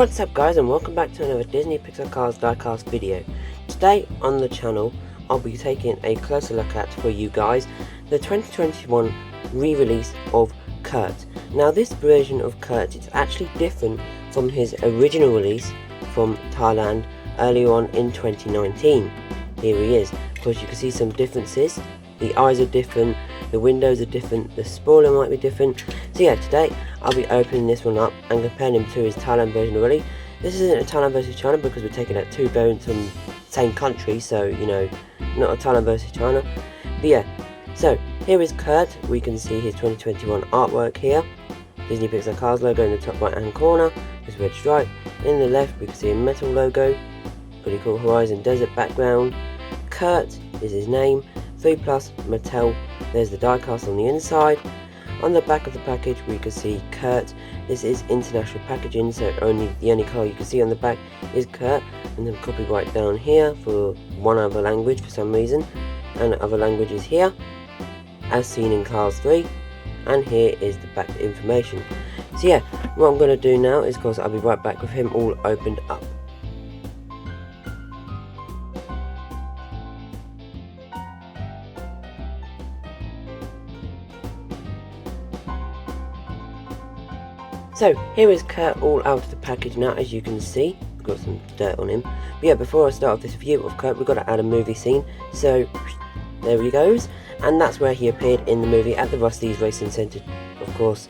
What's up guys, and welcome back to another Disney Pixar Cars Diecast video. Today on the channel I'll be taking a closer look at for you guys the 2021 re-release of Kurt. Now this version of Kurt is actually different from his original release from Thailand earlier on in 2019. Here he is. Of course you can see some differences. The eyes are different, the windows are different, the spoiler might be different. So yeah, today I'll be opening this one up and comparing him to his Thailand version already. This isn't a Thailand versus China because we're taking out two variants from the same country, so you know, not a Thailand versus China. But yeah, so here is Kurt. We can see his 2021 artwork here. Disney Pixar Cars logo in the top right hand corner, this red stripe. In the left we can see a Mattel logo, pretty cool horizon desert background. Kurt is his name. 3+ Mattel, there's the diecast on the inside. On the back of the package we can see Kurt. This is international packaging, so the only colour you can see on the back is Kurt, and then copyright down here for one other language for some reason, and other languages here as seen in Cars 3, and here is the back information. So yeah, what I'm going to do now is, of course, I'll be right back with him all opened up. So here is Kurt all out of the package now, as you can see. Got some dirt on him. But yeah, before I start off this view of Kurt, we've got to add a movie scene. So there he goes, and that's where he appeared in the movie at the Rust-Eze Racing Centre. Of course,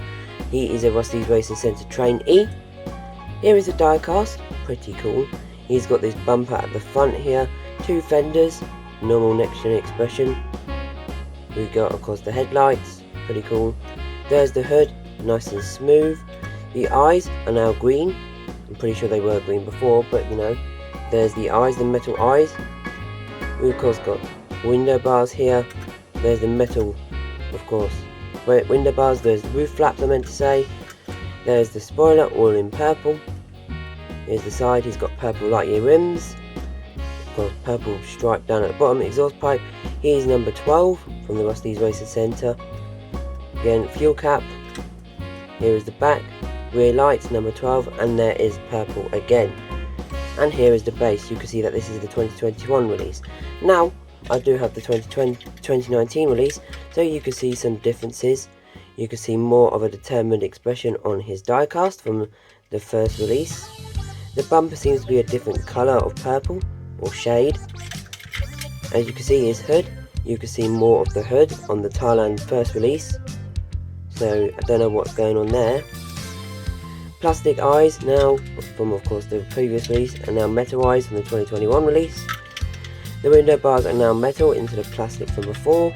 he is a Rust-Eze Racing Centre trainee. Here is the diecast, pretty cool. He's got this bumper at the front here, two fenders, normal next gen expression. We've got, of course, the headlights, pretty cool. There's the hood, nice and smooth. The eyes are now green. I'm pretty sure they were green before, but you know, there's the eyes, the metal eyes. We've of course got window bars here. There's the metal, of course, window bars. There's the roof flaps, I meant to say. There's the spoiler, all in purple. Here's the side, he's got purple Lightyear rims. Of course, purple stripe down at the bottom, exhaust pipe. Here's number 12 from the Rust-Eze Racing Centre. Again, fuel cap. Here is the back. Rear lights, number 12, and there is purple again. And here is the base. You can see that this is the 2021 release. Now, I do have the 2019 release, so you can see some differences. You can see more of a determined expression on his diecast from the first release. The bumper seems to be a different colour of purple, or shade. As you can see, his hood, you can see more of the hood on the Thailand first release. So, I don't know what's going on there. Plastic eyes now from, of course, the previous release, and now metal eyes from the 2021 release. The window bars are now metal instead of plastic from before.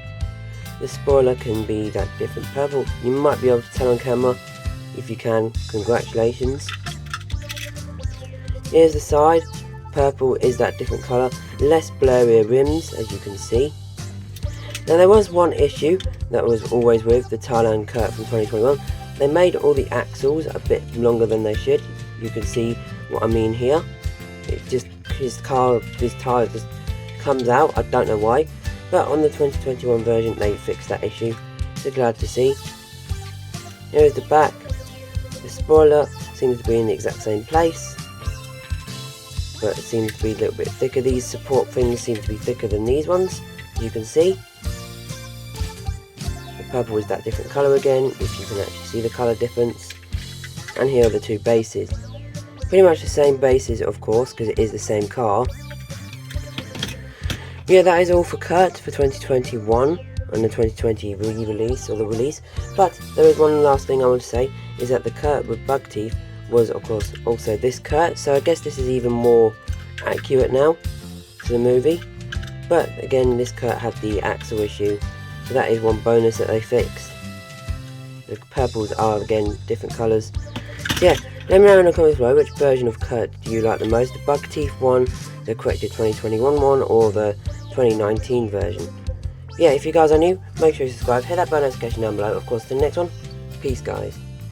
The spoiler can be that different purple. You might be able to tell on camera. If you can, congratulations. Here's the side. Purple is that different colour. Less blurrier rims, as you can see. Now there was one issue that was always with the Thailand Kurt from 2021. They made all the axles a bit longer than they should. You can see what I mean here. It just, his tyre just comes out, I don't know why. But on the 2021 version they fixed that issue, so glad to see. Here is the back. The spoiler seems to be in the exact same place, but it seems to be a little bit thicker. These support things seem to be thicker than these ones, you can see. Purple is that different colour again, if you can actually see the colour difference. And here are the two bases. Pretty much the same bases, of course, because it is the same car. Yeah, that is all for Kurt for 2021 and the 2020 re-release, or the release. But there is one last thing I want to say, is that the Kurt with bug teeth was, of course, also this Kurt. So I guess this is even more accurate now to the movie. But again, this Kurt had the axle issue. So that is one bonus that they fixed. The purples are again different colours. So yeah, let me know in the comments below which version of Kurt do you like the most, the bug teeth one, the corrected 2021 one, or the 2019 version. Yeah, if you guys are new, make sure you subscribe, hit that bell notification down below. Of course, the next one. Peace guys.